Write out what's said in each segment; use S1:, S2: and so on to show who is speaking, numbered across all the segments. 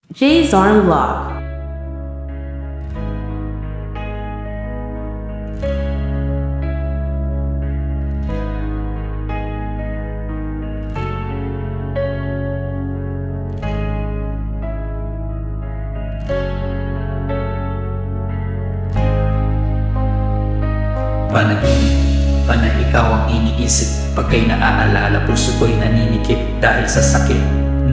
S1: Jay's Arm Vlog.
S2: Panaginip, na ikaw ang iniisip. Pagka'y naaalala, puso ko'y naninikip dahil sa sakit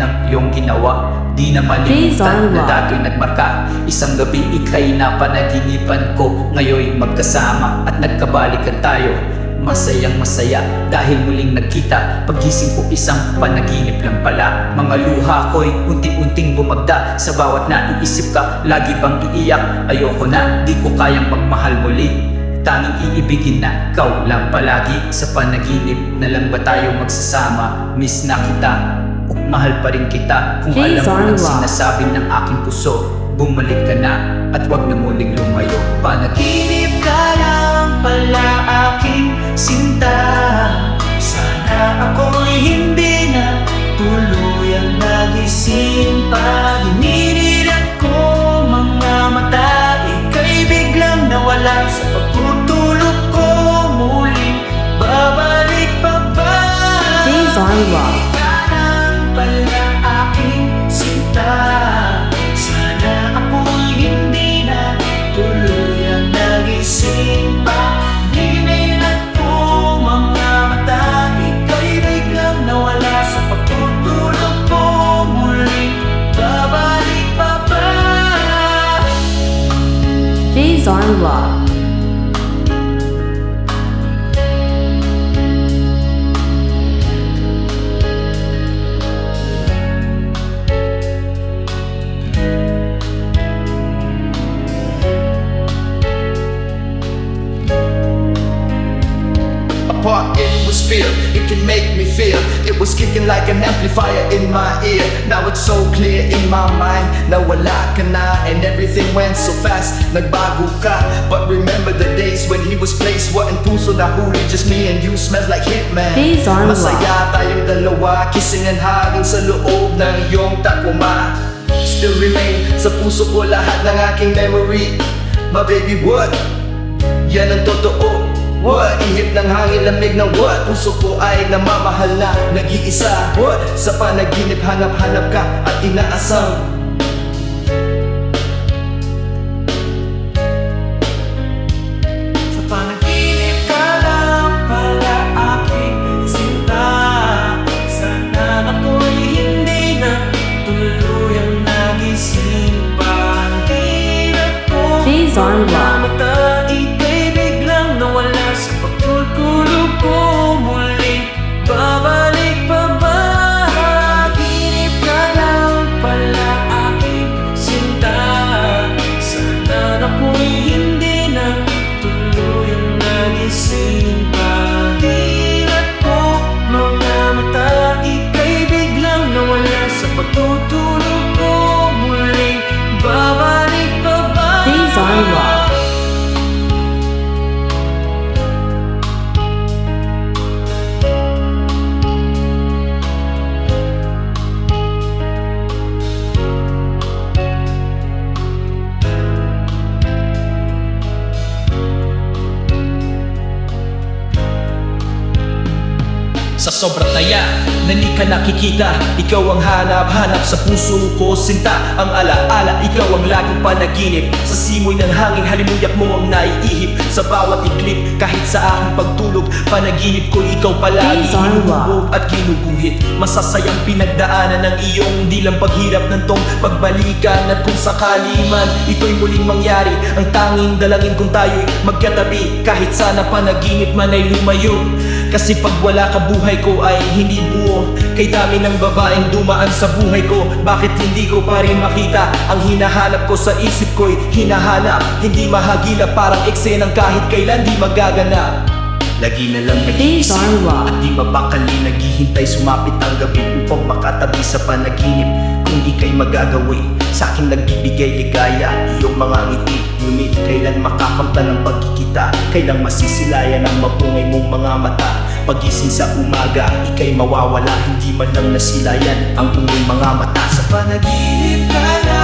S2: ng iyong ginawa. Di na malimutan na dato'y nagmarka. Isang gabi ika'y napanaginipan ko. Ngayon'y magkasama at nagkabalikan tayo. Masayang masaya dahil muling nagkita. Paggising ko isang panaginip lang pala. Mga luha ko'y unti-unting bumagda. Sa bawat naiisip ka, lagi bang iiyak? Ayoko na, di ko kayang magmahal muli. Tanging iibigin na ikaw lang palagi. Sa panaginip na lang ba tayo magsasama? Miss na kita, mahal pa rin kita. Kung alam mo ang sinasabi ng aking puso, bumalik ka na at wag na muling lumayo. Panaginip ka lang pala aking sinta. Sana ako'y hindi na tuluyang nagising pa. Dinidilat ko mga mata, ika'y biglang nawala sa pagtutulog ko. Muling babalik pa ba?
S1: Jay's Arm Vlog.
S2: Pala aking sinta. Sana ako'y hindi na tuluyang nagising pa. Dinidilat ko mga mata, ika'y biglang nawala sa pagtutulog ko. Muling babalik pa ba?
S1: Jay's Arm Vlog.
S3: It was feel, it can make me feel. It was kicking like an amplifier in my ear. Now it's so clear in my mind na wala ka na and everything went so fast. Nagbago ka, but remember the days when he was placed. What in puso na huli, just me and you, smells like Hitman.
S1: Jay's Arm Vlog.
S3: Masaya tayong dalawa, kissing and hugging sa loob ng iyong takuma. Still remain sa puso ko lahat ng aking memory. My baby, what? Yan ang totoo. What? Ihip ng hangin, lamig ng what? Puso ko ay namamahal na nag-iisa. What? Sa panaginip, hanap-hanap ka at inaasam. Sa panaginip ka lang pala aking sinta. Sana ako'y hindi na tuluyang nagising pa. Hirap ko
S1: Jay's Arm Vlog.
S3: mata, ika'y biglang nawala sa pagtutulog ko. Muling babalik pa ba? Ginip ka lang pala aking sinta. Sana ako'y hindi na tuluyang nagising pa. Dilat ko mga mata, ika'y biglang nawala sa pagtutulog ko. Muling babalik pa ba?
S1: Jay's Arm Vlog.
S2: Sa sobrang taya na di ka nakikita, ikaw ang hanap-hanap sa puso ko, sinta. Ang alaala, ikaw ang laging panaginip. Sa simoy ng hangin, halimuyak mo ang naiihip. Sa bawat iklip, kahit sa aking pagtulog, panaginip ko ikaw palagi hinuhubog at ginuguhit. Masasayang pinagdaanan ng iyong dilang paghirap ng tong pagbalikan. At kung sakali man ito'y muling mangyari, ang tanging dalangin kung tayo'y magkatabi. Kahit sana panaginip man ay lumayo, kasi pag wala ka buhay ko ay hindi buo. Kay dami ng babaeng dumaan sa buhay ko, bakit hindi ko pa rin makita ang hinahanap ko sa isip ko'y hinahanap. Hindi mahagila, parang eksenang kahit kailan di magaganap. Lagi na lang
S1: Jay's
S2: nag-iisip
S1: Arm Vlog.
S2: at di mapakali, naghihintay sumapit ang gabi upang makatabi sa panaginip. Kung ika'y magagawi, sa akin nagbibigay ligaya iyong mga ngiti. Ngunit kailan makakamtan ng pagkikita? Kailang masisilayan ang mapungay mong mga mata? Pagising sa umaga, ika'y mawawala, hindi man lang nasilayan ang iyong mga mata. Sa panaginip ka na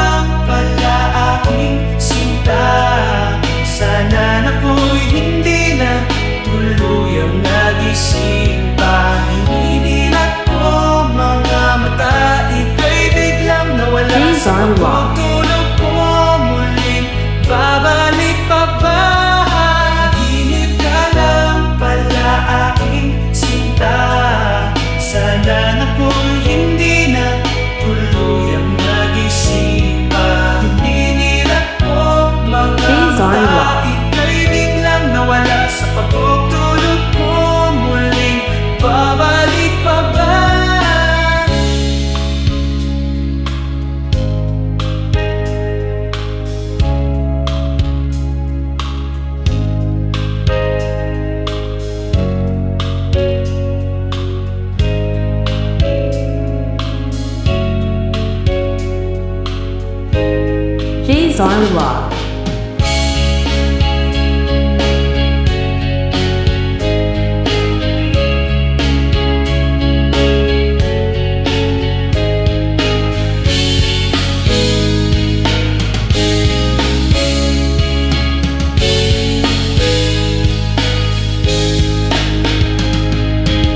S1: Jay's Arm Vlog.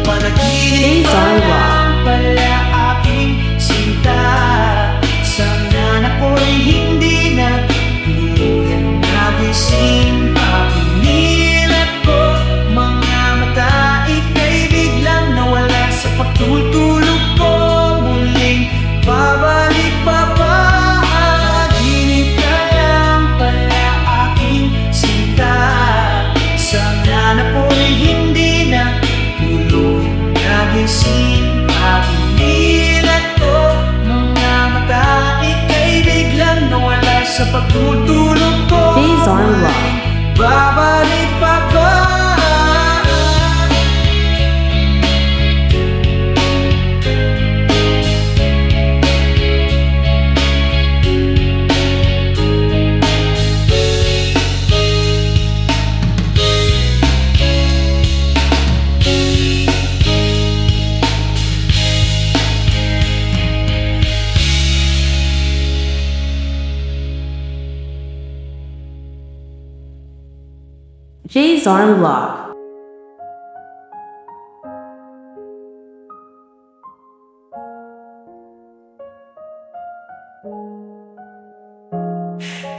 S3: Panaginip
S1: Jay's Arm Vlog.
S3: pala aking sinta. Sana ako'y hindi na tuluyan nagising. Papinilat ko mga mata, ika'y biglang nawala sa pagtutulog ko. Muling babalik pa ba? Panaginip ka lang pala aking sinta. Sana ako'y hindi na tuluyan nagising. Papinilat ko mga mata, ika'y biglang nawala sa pagtutulog ko.
S1: Jay's Arm Vlog.
S3: Babalik pa ba?
S1: Jay's Arm Vlog.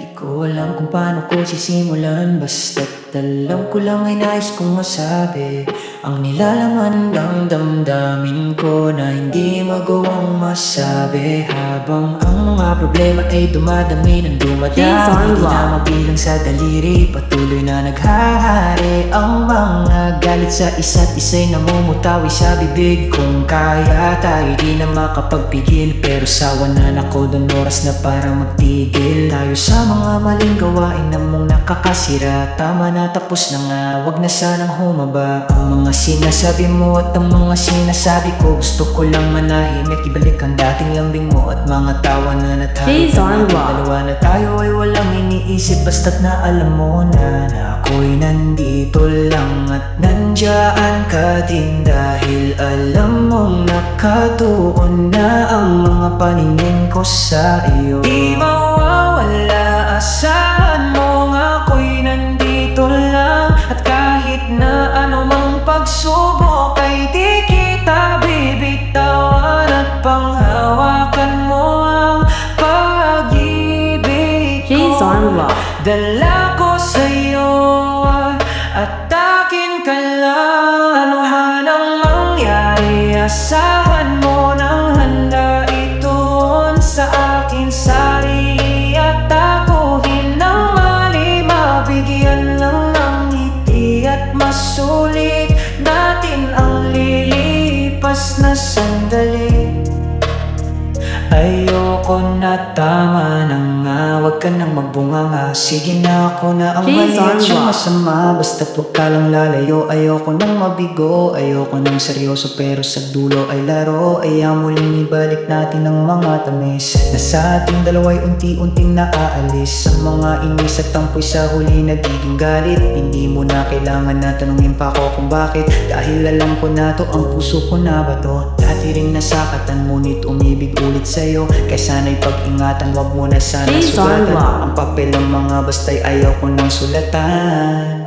S4: Di ko alam kung paano ko sisimulan, basta't alam ko lang ay nais kong masabi ang nilalaman ng damdamin ko na hindi magawang masabi. Habang ang mga problema ay dumadami ng dumadami,
S1: Jay's Arm
S4: di
S1: Vlog.
S4: na mabilang sa daliri, patuloy na naghahari. Ang mga galit sa isa't isa'y namumutawi sa bibig. Kung kaya tayo di na makapagpigil, pero sawa na ako doon, oras na para magtigil tayo sa mga maling gawain na mong nakakasira. Tama na, tapos na nga, wag na sanang humaba. Ang mga sinasabi mo at ang mga sinasabi ko, gusto ko lang manahimik, ibalik ang dating lambing mo at mga tawa na natayo.
S1: Jay's Arm Vlog.
S4: Dalawa na tayo ay walang iniisip, basta't na alam mo na ako'y nandito lang at nandiyan ka din. Dahil alam mong nakatuon na ang mga paningin ko sa iyo. Di mawawala, asahan mo nga ako'y nandito lang. At kahit na anumang pagsubok ay di kita bibitawan. At panghawakan mo ang pag-ibig
S1: Jay's
S4: ko.
S1: Arm Vlog.
S4: Dala ko sa'yo at akin ka lang. Ano man ang mangyari, asahan mo nang handa ito sa akin sarili. At ako hinang mali, mabigyan lang ng ngiti at masulit natin ang lilipas na sandali. Ayoko na, tama na nga, wag ka nang magbunganga. Sige na, ako na ang
S1: Jay's
S4: mali at
S1: Arm
S4: siyang
S1: Vlog.
S4: masama. Basta't wag ka lang lalayo. Ayoko nang mabigo, ayoko nang seryoso, pero sa dulo ay laro. Ayaw muling ibalik natin ang mga tamis na sa ating dalawa'y unti-unting naaalis. Ang mga inis at tampoy sa huli nagiging galit. Hindi mo na kailangan na tanungin pa ako kung bakit, dahil alam ko na to, ang puso ko na ba to. Dati rin nasakatan, ngunit umibig ulit sa'yo. Kaya sana'y pag-ingatan, wag mo na sana
S1: Jay's Arm
S4: sugatan.
S1: Vlog.
S4: Ang papel ng mga basta'y ayaw ko nang sulatan.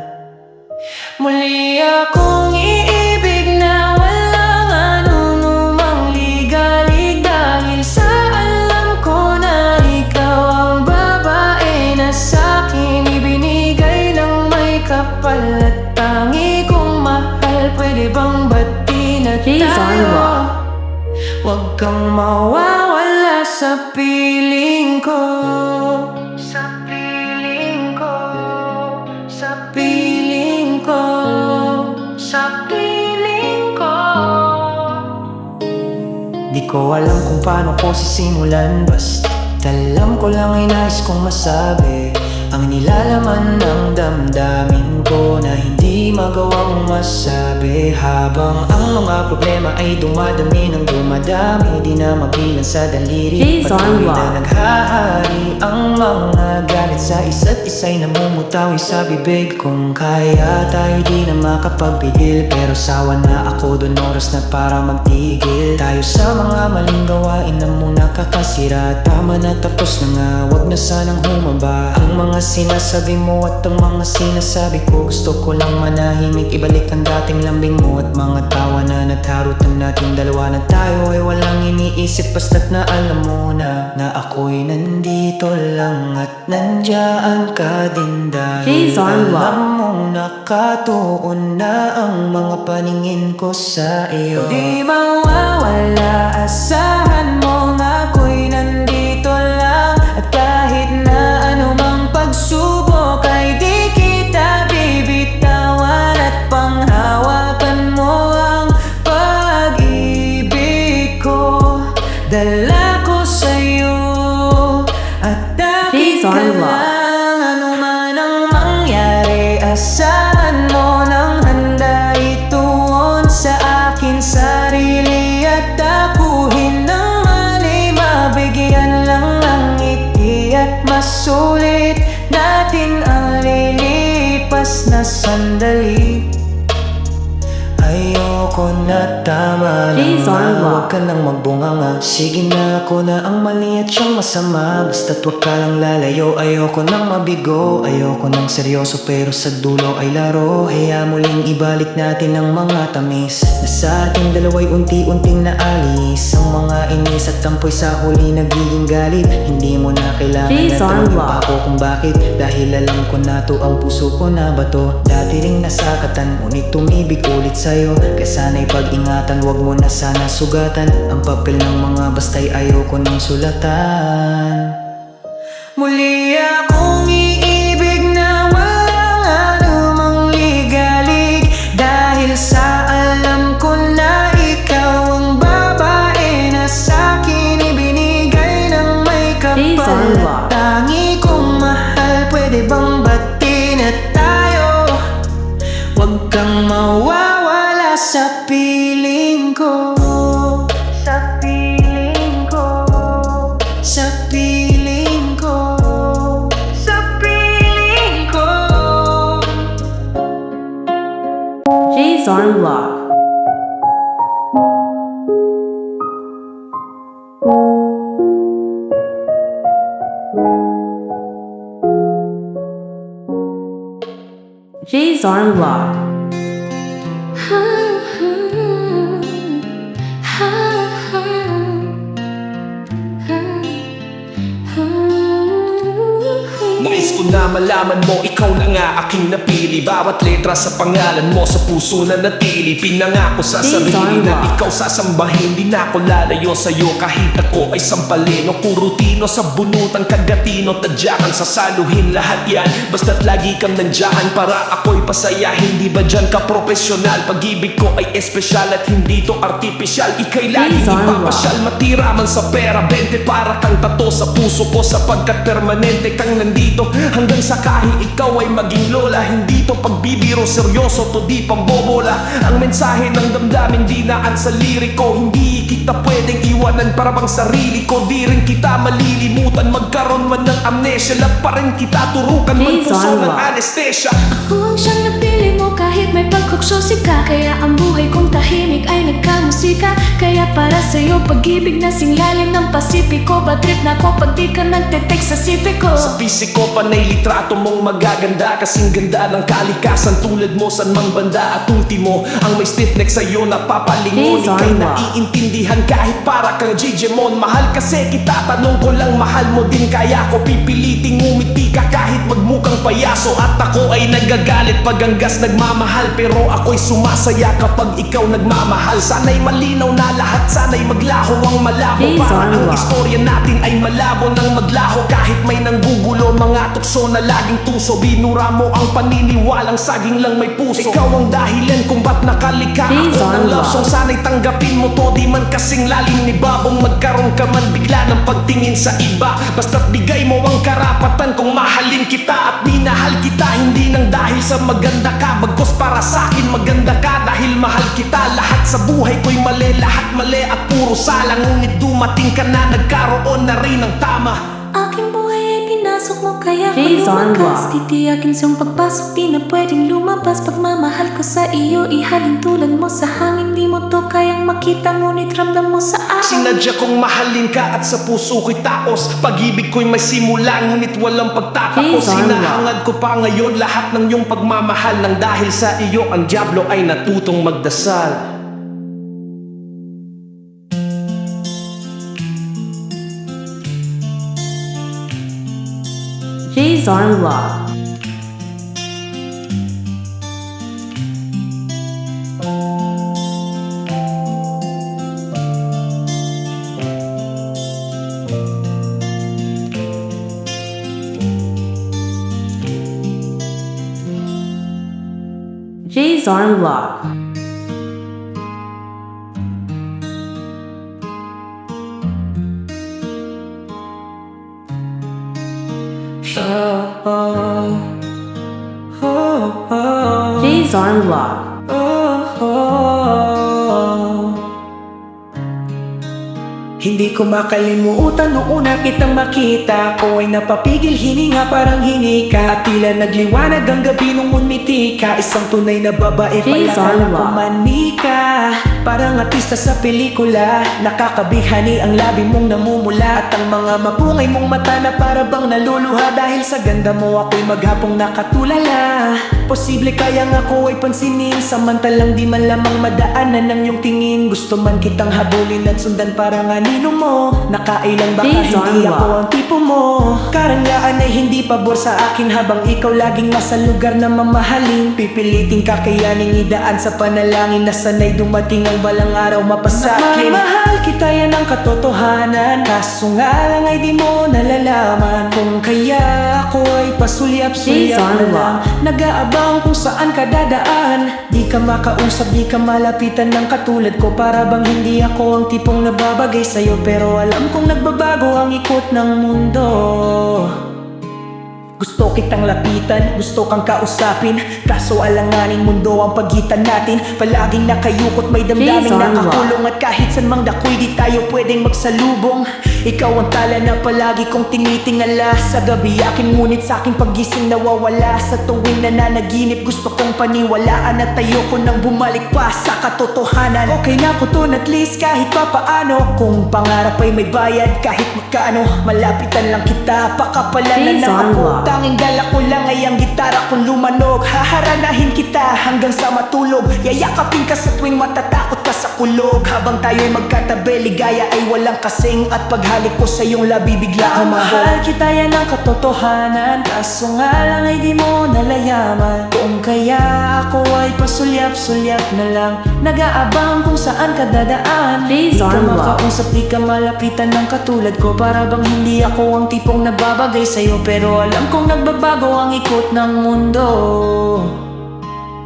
S4: Muli akong iibig na walang anumang ligalig, dahil sa alam ko na ikaw ang babae na sa'kin ibinigay ng may kapal. At tangi kong mahal, pwede bang batiin na
S1: Jay's Arm Vlog.
S4: tayo? Huwag kang mawawala sa piling ko. Sa piling ko. Sa piling ko. Sa piling ko. Di ko alam kung paano ko sisimulan, basta alam ko lang ay nais kong masabi ang nilalaman ng damdamin ko na hindi magawang masabi. Habang ang mga problema ay dumadami ng dumadami, di na mabilang sa daliri.
S1: Jay's Arm
S4: Patuloy
S1: Vlog.
S4: na naghahari ang mga isa'y namumutawi sa bibig. Kung kaya tayo di na makapagbigil, pero sawa na ako dun, oras na para magtigil. Tayo sa mga maling gawain na muna kakasira. Tama na, tapos na nga, wag na sanang humaba. Ang mga sinasabi mo at ang mga sinasabi ko, gusto ko lang manahimik, ibalik ang dating lambing mo. At mga tawa na nagharutan natin dalawa na tayo ay walang iniisip, basta't na alam mo na ako'y nandito lang at nandiyan ka din. Dahil
S1: J-Zone Rock.
S4: alam mong nakatuon na ang mga paningin ko sa iyo. Di mawawala, asahan mo na ako'y nandito lang. At kahit na anumang pagsubok ay di kita bibitawan. At panghawakan mo ang pag-ibig ko, dala ko sa'yo. At dapit ka
S1: J-Zone Rock.
S4: lang, ano man ang mangyari, asahan mo nang handa ituon sa akin sarili. At akuhin ng mali, mabigyan lang ng ngiti. At masulit natin ang lilipas na sandali. Ayoko na, tama na
S1: J-Zone
S4: nga,
S1: Rock.
S4: huwag ka nang magbunganga. Sige na, ako na ang mali at siyang masama. Basta't huwag ka lang lalayo, ayoko nang mabigo. Ayoko nang seryoso pero sa dulo ay laro. Kaya muling ibalik natin ang mga tamis na sa ating dalawa'y unti-unting naalis. Ang mga inis at tampoy sa huli nagiging galit. Hindi mo na kailangan na
S1: J-Zone
S4: tanongin
S1: Rock.
S4: pa ako kung bakit. Dahil alam ko na to, ang puso ko na bato. Dati ring nasakatan, ngunit tumibig ulit sa'yo. Kaya sana'y pag-ingatan, wag mo na sana sugatan. Ang papel ng mga basta'y ayoko nang sulatan. Muli akong iibig na walang anumang ligalig. Dahil sa alam ko na ikaw ang babae na sa'kin ibinigay ng may kapal.
S1: J-Zone Rock.
S4: Tangi kong mahal, pwede bang bati na tayo? Huwag kang mawawala sa piling ko. Sa piling ko. Sa piling ko. Sa piling ko.
S1: J-Zone Rock. J-Zone Rock.
S3: Nais ko na malaman mo, ikaw na nga aking napili. Bawat letra sa pangalan mo sa puso na natili. Pinangako sa sarili na ikaw sasambahin. Di na ako lalayo sa'yo kahit ako ay sampalin o kurutino sa bunutan, kagatino, tadyakan, sasaluhin. Lahat yan, basta't lagi kang nandyan para ako'y pasayahin. Di ba dyan ka profesional? Pag-ibig ko ay espesyal at hindi to artificial. Ika'y laging ipapasyal, matira man sa pera 20 para kang tato sa puso ko, sapagkat permanente kang nandito. Hanggang sa kahit ikaw ay maging lola, hindi to pagbibiro, seryoso to, di pambobola. Ang mensahe ng damdamin di naan sa liriko. Hindi kita pwedeng iwanan para bang sarili ko. Di rin kita malilimutan, magkaroon man ng amnesia. Love pa rin kita turukan, magpuso ng anesthesia.
S5: Ako ang siyang napili mo kahit may pagkuksyosi ka. Kaya ang buhay kong tahimik ay nagkamusika. Kaya para sa'yo pag-ibig na singlalim ng Pasipiko. Bad trip na ko pag di ka nagte-text sa sipiko.
S3: Sa pisiko panay litrato mong magaganda, kasing ganda ng kalikasan tulad mo san mang banda. At ultimo, ang may stiff neck sa'yo napapalingon. Ika'y naiintindihan kahit para kang Jijemon. Mahal kasi kita, tanong ko lang, mahal mo din kaya ko pipiliting umiti ka kahit magmukhang payaso. At ako ay nagagalit pag ang gas nagmamahal, pero ako'y sumasaya kapag ikaw nagmamahal. Sana'y malinaw na lahat, sana'y maglaho ang malabo, para ang istorya natin ay malabo nang maglaho. Kahit may nanggugulo, mga tukso na laging tuso, binura mo ang paniniwalang saging lang may puso. Ikaw ang dahilan kung ba't nakalika ako ng love song. Sana'y tanggapin mo to, di man kasing lalim ni babong. Magkaroon ka man bigla ng pagtingin sa iba, basta't bigay mo ang karapatan kung mahalin kita. At minahal kita hindi nang dahil sa maganda ka, bagos para sa'kin maganda ka dahil mahal kita. Lahat sa buhay ko'y mali, lahat mali at puro sala. Ngunit dumating ka na, nagkaroon na rin ng tama.
S5: Aking buhay ay pinasok oras mo kaya
S1: Jay's on
S5: lumakas
S1: Rock.
S5: Titiyakin siyang pagpasok di na pwedeng lumabas Pagmamahal ko sa iyo ihalin tulad mo sa hangin Di mo to kayang makita ngunit ramdam mo sa akin
S3: Sinadya kong mahalin ka at sa puso ko'y taos Pag-ibig ko'y may simula ngunit walang pagtatapos
S1: Jay's on
S3: Hinahangad ko pa ngayon lahat ng iyong pagmamahal Nang dahil sa iyo ang diablo ay natutong magdasal
S1: Jay's Arm Lock. Jay's Arm Lock. Jay's Arm Lock.
S4: Hindi ko makalimutan noong una kitang makita Ko ay napapigil hininga parang hinika At tila nagliwanag ang gabi nung umiti ka Isang tunay na babae
S1: Jay's
S4: pala
S1: on
S4: ko
S1: Rock.
S4: manika Parang artista sa pelikula Nakakabihani ang labi mong namumula At ang mga mapungay mong mata na para bang naluluha Dahil sa ganda mo ako'y maghapong nakatulala Posible kaya nga ako ay pansinin Samantalang di man lamang madaanan ng iyong tingin Gusto man kitang habulin at sundan parang anino mo Nakailan baka
S1: Jay's
S4: hindi
S1: on
S4: ako
S1: Rock.
S4: ang tipo mo Karangyaan ay hindi pabor sa akin Habang ikaw laging nasa lugar na mamahalin Pipiliting kakayaning idaan sa panalangin Na sanay dumating ang balang araw mapasakin Mahal kita yan ang katotohanan Kaso nga lang ay di mo nalalaman Kung kaya ako ay pasulyap-sulyap
S1: Jay's on
S4: na lang
S1: Rock.
S4: Nag-aabang kung saan ka dadaan Di ka makausap, di ka malapitan ng katulad ko Para bang hindi ako ang tipong nababagay sa'yo Pero alam kong nagbabago ang ikot ng mundo Gusto kitang lapitan, gusto kang kausapin Kaso alanganin mundo ang pagitan natin Palaging nakayukot, may damdaming
S1: Jay's on Rock.
S4: nakakulong At kahit san mang dakoy di tayo pwedeng magsalubong Ikaw ang tala na palagi kong tinitingala Sa gabi akin ngunit sa aking paggising nawawala Sa tuwing nananaginip gusto kong paniwalaan At ayoko nang bumalik pa sa katotohanan Okay na ko to at least kahit pa paano Kung pangarap ay may bayad kahit magkano Malapitan lang kita, pakapalanan
S1: Jay's
S4: ng
S1: on
S4: ako
S1: Rock.
S4: Tanging dala ko lang ay ang gitara kong lumanog Haharanahin kita hanggang sa matulog Yayakapin ka sa tuwing matatakot ka sa kulog Habang tayo'y magkatabi, ligaya ay walang kasing At paghalik ko sa iyong labi bigla kang mahal kita yan ang katotohanan Kaso nga lang ay di mo nalayaman Kung kaya ako ay pasulyap-sulyap na lang Nag-aabang kung saan ka dadaan
S1: Jay's
S4: Di ka
S1: on Rock.
S4: makausap, di ka malapitan ng katulad ko Para bang hindi ako ang tipong nababagay sa'yo Pero alam kong nagbabago ang ikot ng mundo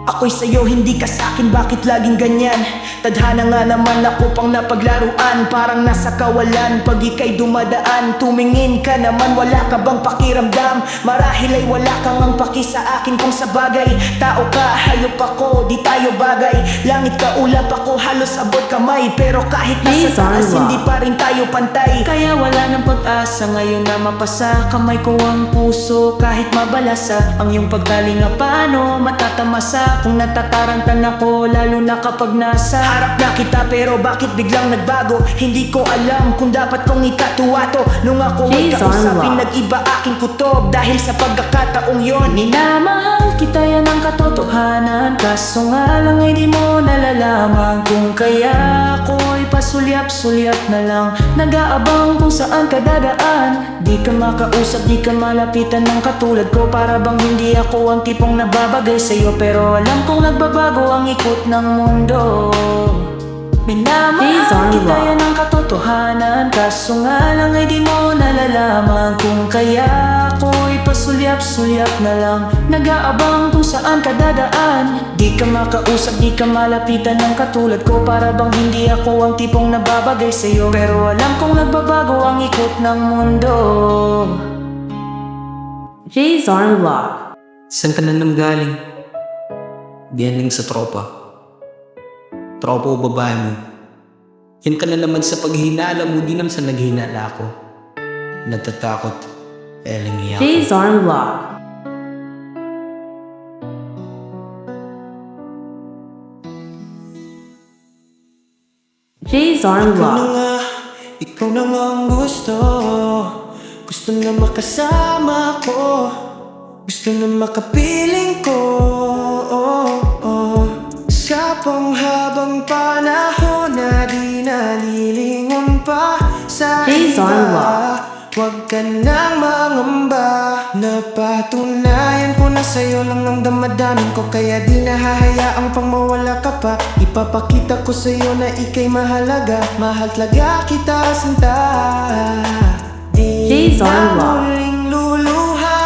S4: Ako'y sa'yo, hindi ka sa'kin, bakit laging ganyan? Tadhana nga naman ako pang napaglaruan Parang nasa kawalan, pag ika'y dumadaan Tumingin ka naman, wala ka bang pakiramdam? Marahil ay wala kang ang paki sa akin kung sa bagay Tao ka, hayop ako, di tayo bagay Langit ka, ulap ako, halos abot kamay Pero kahit nasa
S1: Jay's on
S4: taas,
S1: Rock.
S4: hindi pa rin tayo pantay Kaya wala ng pag-asa ngayon na mapasa Kamay ko ang puso, kahit mabalasa Ang iyong pagkalinga paano, matatamasa Kung natatarantan ako, lalo na kapag nasa harap na kita pero bakit biglang nagbago Hindi ko alam kung dapat kong ikatuwa to Nung ako ay
S1: Jay's on
S4: kausapin,
S1: Rock.
S4: nag-iba aking kutob Dahil sa pagkakataong yon Minamahal kita yan ang katotohanan Kaso nga lang ay di mo nalalaman Kung kaya ako ay pasulyap-sulyap na lang Nag-aabang kung saan ka dadaan Di ka makausap, di ka malapitan ng katulad ko Para bang hindi ako ang tipong nababagay sa'yo Pero alam kong nagbabago ang ikot ng mundo
S1: Jay's
S4: Minamahal
S1: on
S4: kita
S1: Rock.
S4: yan ang katotohanan Kaso nga lang ay di mo nalalaman Kung kaya ako'y pasulyap-sulyap na lang Nag-aabang kung saan ka dadaan Di ka makausap, di ka malapitan ng katulad ko Para bang hindi ako ang tipong nababagay sa'yo Pero alam kong nagbabago ang ikot ng mundo
S1: Jay's Arm Lock.
S6: Saan ka na nanggaling? Diyan lang sa tropa. Tropa o babae mo. Yan ka na naman sa paghinala mo, di naman sa naghinala ako. Natatakot. Eling Yako.
S1: Jay's Arm Lock. Jay's Arm
S4: Ikaw na
S1: Lock.
S4: nga, ikaw na nga ang gusto. Gusto na makasama ko, gusto na makapiling ko. Sa panghabang panahon na di nalilingon pa sa
S1: Jay's
S4: iba.
S1: Arm Lock.
S4: Huwag ka nang mangamba. Napatunayan ko na sa'yo lang ang damadamin ko, kaya di nahahayaang pang mawala ka pa. Ipapakita ko sa'yo na ika'y mahalaga. Mahal talaga kita, sinta. Di
S1: Jay's
S4: na
S1: Arm Lock.
S4: muling luluha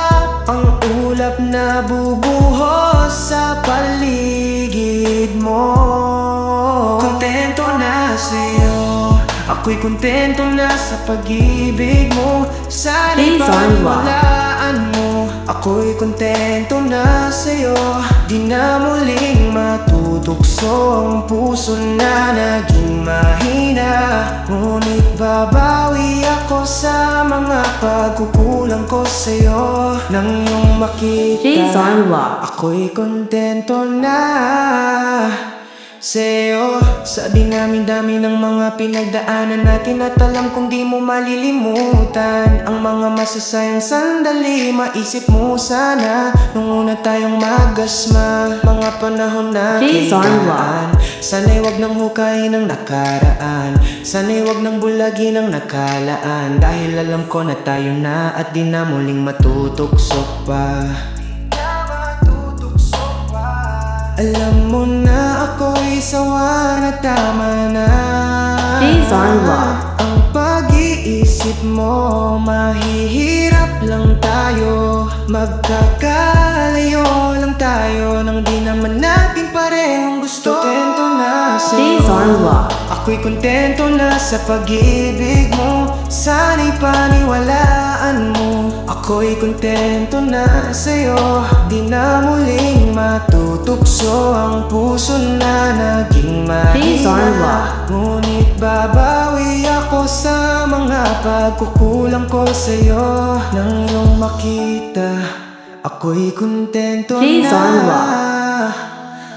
S4: ang ulap na bubuhos sa paligid mo. Kontento na sa'yo, ako'y kontento na sa pag-ibig mo. Sana'y
S1: Jay's Arm Lock.
S4: paniwalaan mo, ako'y kontento na sa'yo. Di na muling matutukso ang puso na naging mahina. Ngunit babawi ako sa mga pagkukulang ko sa'yo. Nang iyong
S1: Jay's
S4: makita,
S1: Arm Lock.
S4: ako'y kontento na sa'yo. Sa dinami-dami ng mga pinagdaanan natin, at alam kong di mo malilimutan ang mga masasayang sandali. Maisip mo sana nung una tayong magasma, mga panahon na
S1: Jay's Arm Lock.
S4: kailangan. Sana'y wag nang hukayin ang nakaraan, sana'y wag nang bulagin ang nakalaan. Dahil alam ko na tayo na at di na muling matutukso pa. Alam mo na ako'y sawa na, tama na.
S1: Jay's Arm Lock.
S4: Ang pag-iisip mo, mahihirap lang tayo. Magkakalayo lang tayo nang di naman natin parehong gusto. Kontento na
S1: Jay's
S4: sa'yo,
S1: Arm Lock.
S4: ako'y kontento na sa pag-ibig mo. Sana'y paniwalaan mo, ako'y kontento na sa'yo. Di na muling matutukso ang puso na naging
S1: Jay's Arm
S4: mahina.
S1: Lock.
S4: Ngunit babawi ako sa mga pagkukulang ko sa'yo. Nang iyong makita, ako'y kontento
S1: Jay's Arm Lock.
S4: na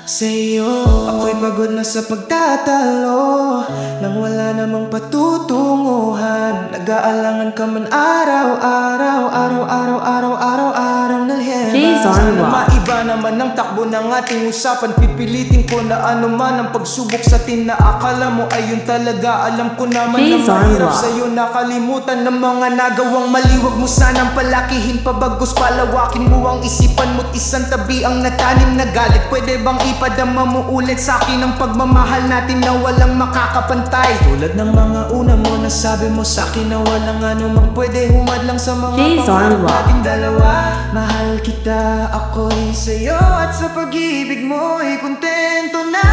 S4: sa'yo. Ako'y pagod na sa pagtatalo, nang wala namang patutunguhan. Nag-aalangan ka man araw-araw, araw-araw, araw-araw, araw na lihenas.
S1: Jay's Arm
S4: Sana
S1: Lock.
S4: maiba naman ang takbo ng ating usapan. Pipilitin ko na ano man ang pagsubok sa atin na akala mo ay yun talaga. Alam ko naman
S1: Jay's
S4: na
S1: Arm
S4: mahirap
S1: Lock.
S4: sa'yo nakalimutan ng mga nagawang mali. Huwag mo sanang palakihin pa, bagos palawakin mo ang isipan mo't isang tabi ang natanim na galit. Pwede bang ipadama mo ulit sa akin ang pagmamahal natin na walang makakapantay? Tulad ng mga una mo, nasabi mo sa akin na walang anumang pwede humadlang sa mga
S1: Jay's
S4: pangarap
S1: Arm Lock.
S4: nating dalawa. Mahal kita, ako'y sa'yo, at sa pag-ibig mo'y kontento na.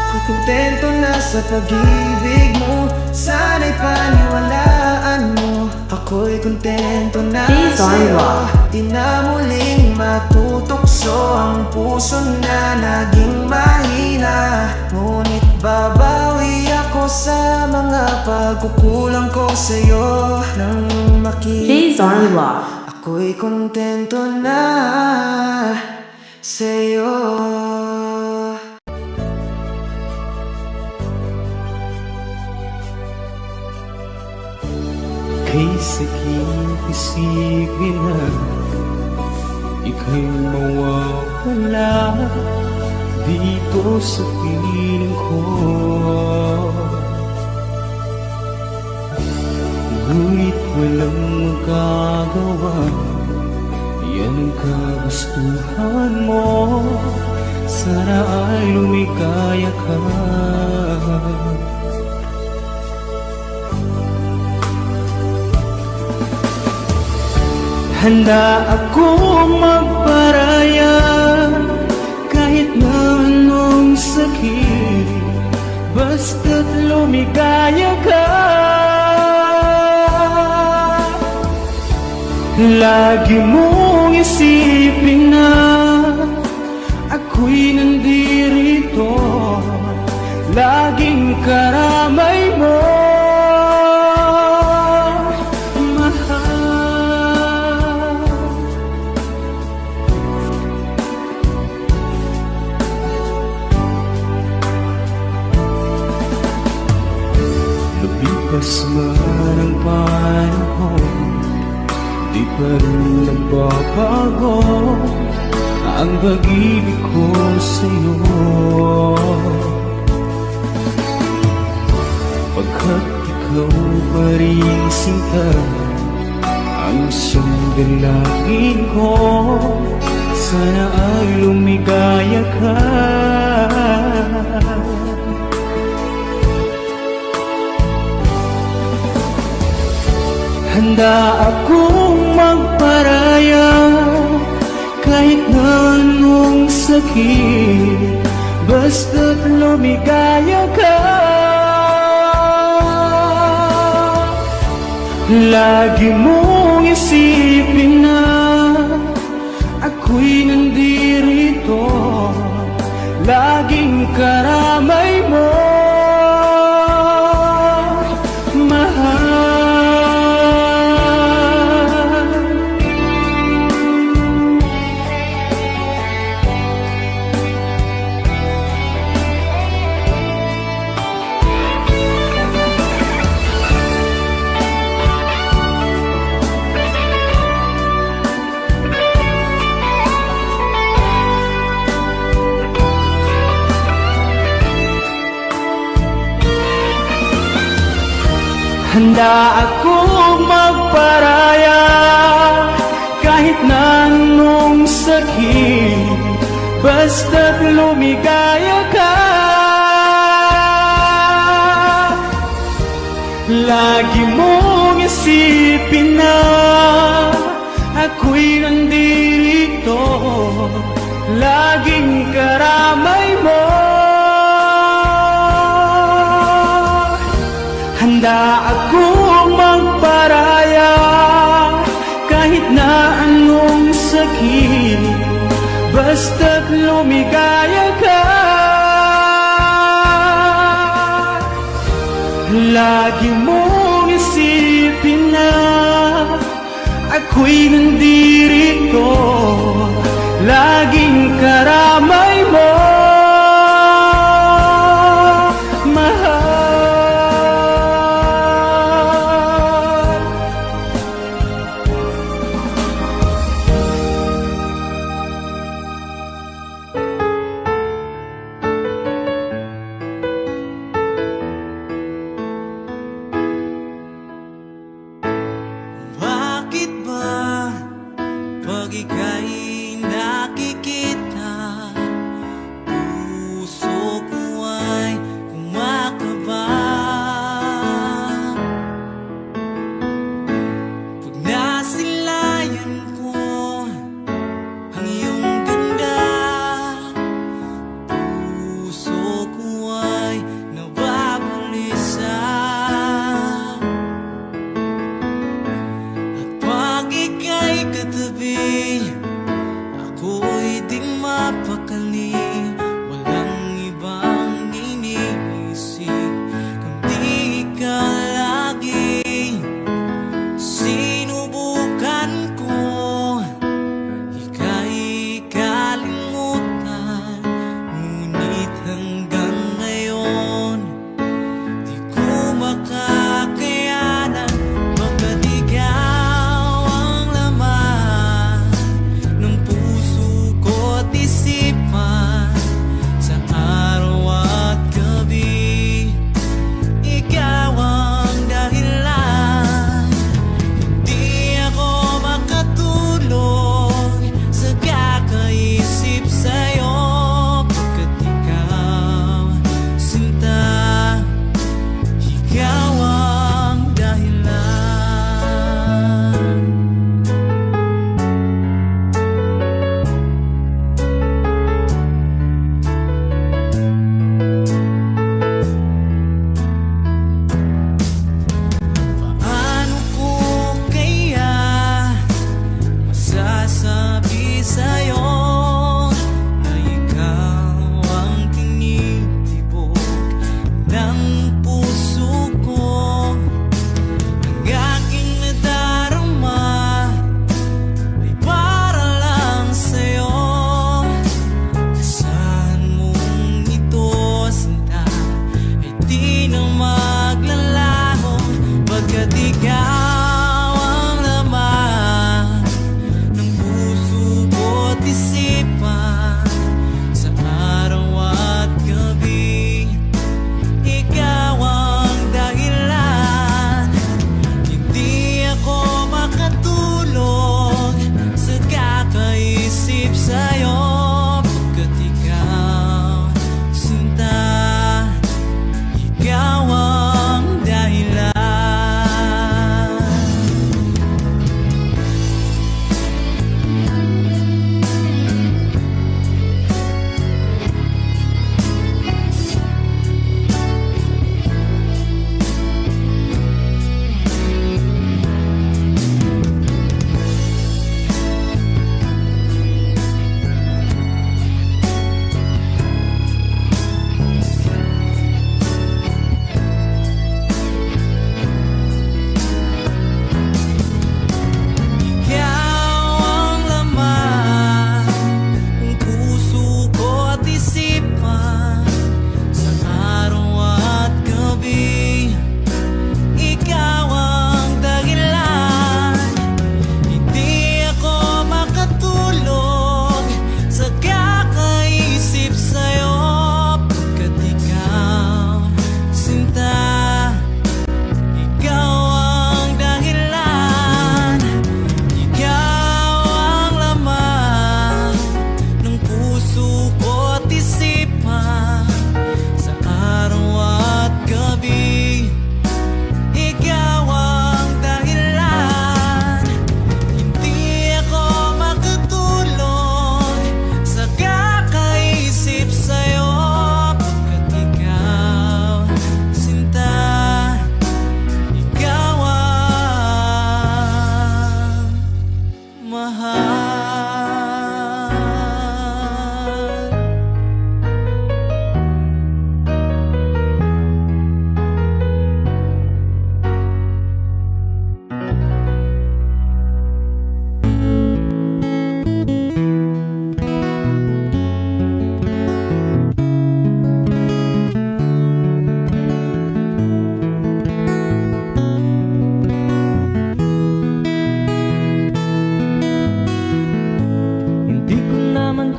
S4: Ako'y kontento na sa pag-ibig mo. Sana'y paniwalaan mo, ako'y kontento na
S1: Jay's Arm
S4: sa'yo.
S1: Lock.
S4: Di na muling matutukso ang puso na naging mahina. Ngunit babawi ako sa mga pagkukulang ko sa'yo. Nang makita,
S1: Jay's Arm Lock.
S4: ako'y kontento na sa'yo.
S7: Kay sakit-isipin na ika'y mawawala dito sa piling ko. Ngunit walang magagawa, yan ang kagustuhan mo. Sana ay lumikaya ka. Handa akong magparaya kahit na anong sakit, basta't lumigaya ka. Lagi mong isipin na ako'y nandirito, laging karamay mo, mahal. di pa rin nagbabago ang pag-ibig ko sa'yo. Pagkat ikaw pa rin sinta ang siyang dalangin ko, sana ay lumigaya ka. Handa akong magparaya kahit na anong sakit, basta't lumigaya ka. Lagi mong isipin na ako'y nandirito, laging karamay mo, mahal. Handa akong magparaya kahit na anong sakit, basta't lumigaya ka. Lagi mong isipin na ako'y nandirito, laging karamay mo. Handa akong magparaya kahit na anong sakit, basta't lumigaya ka. Lagi mong isipin na ako'y nandirito, laging karamay mo, mahal.
S8: Bakit ba pag ika'y nakikita, puso ko ay kumakaba? Pag nasilayan ko ang iyong ganda, puso ko ay nababalisa. Pag ika'y katabi, ako'y di mapakali. Walang ibang iniisip kundi ikaw lagi. Sinubukan ko ika'y kalimutan, ngunit hanggang ngayon di ko makakayanan. Pagkat ikaw ang laman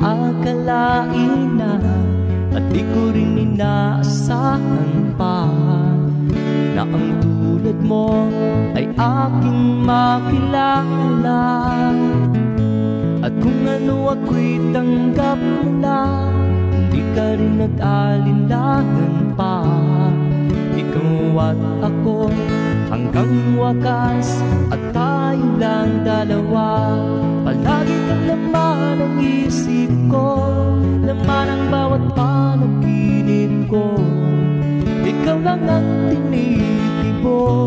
S7: akalain na at di ko rin inaasahan pa na ang tulad mo ay aking makilala. At kung ano ako'y tanggap mo na, hindi ka rin nag-alinlangan pa. Ikaw at ako hanggang wakas, at tayo lang dalawa. Palagi kang laman ng isip ko, laman ang bawat panaginip ko. Ikaw lang ang tinitibok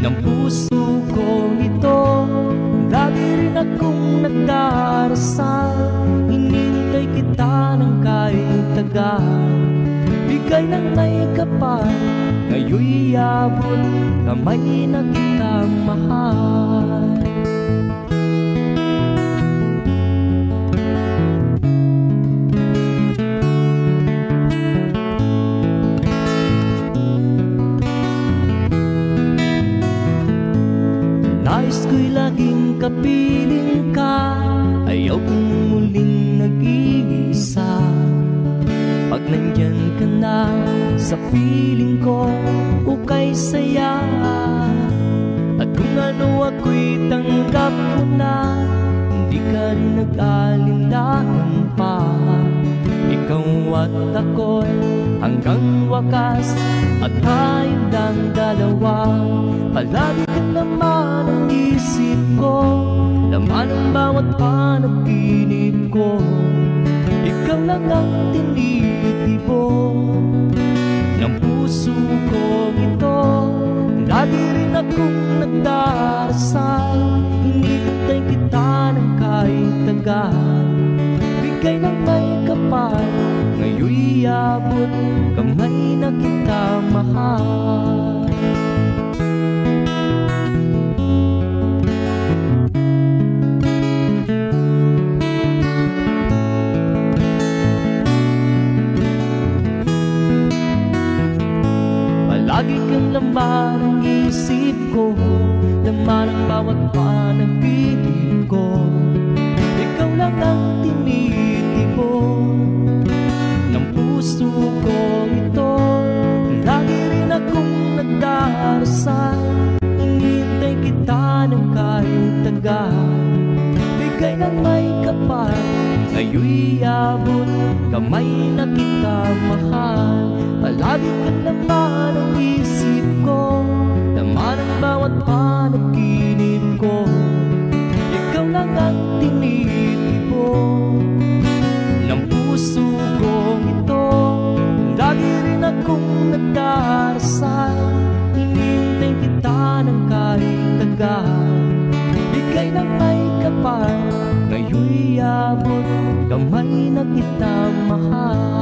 S7: ng puso ko ito. Lagi rin akong nagdarasal, hinintay kita ng kahit tagal. Bigay ng may kapal, ngayon'y abot kamay na kitang mahal. Nais ko'y laging kapiling ka, ayaw kong muling nag-iisa. Pag nandyan ka na sa piling ko, ukay saya. At kung ano ako'y tanggap mo na, hindi ka rin nag-alinlangan pa. Ikaw at ako'y hanggang wakas, at tayo lang dalawa. Palagi ka naman ang isip ko, laman ang bawat panaginip ko. Ikaw lang ang tinitibok ng puso ko ito. Lagi rin akong nagdarasal, hinihintay kita ng kahit tagal. Bigay ng may kapal, ngayon'y abot kamay na kita mahal. Lagi kang laman ng isip ko, laman ang bawat panaginip ko. Ikaw lang ang tinitibok ng puso ko ito. Lagi rin akong nagdarasal, hinihintay kita ng kahit tagal. Bigay ng may kapal, ngayon'y abot kamay na kita mahal. Palagi ka naman ang isip ko, laman ang bawat panaginip ko. Ikaw lang ang tinitibok ng puso ko ito. Lagi rin akong nagdarasal, hinihintay kita ng kahit tagal. Bigay ng may kapal, ngayon'y abot kamay na kita mahal.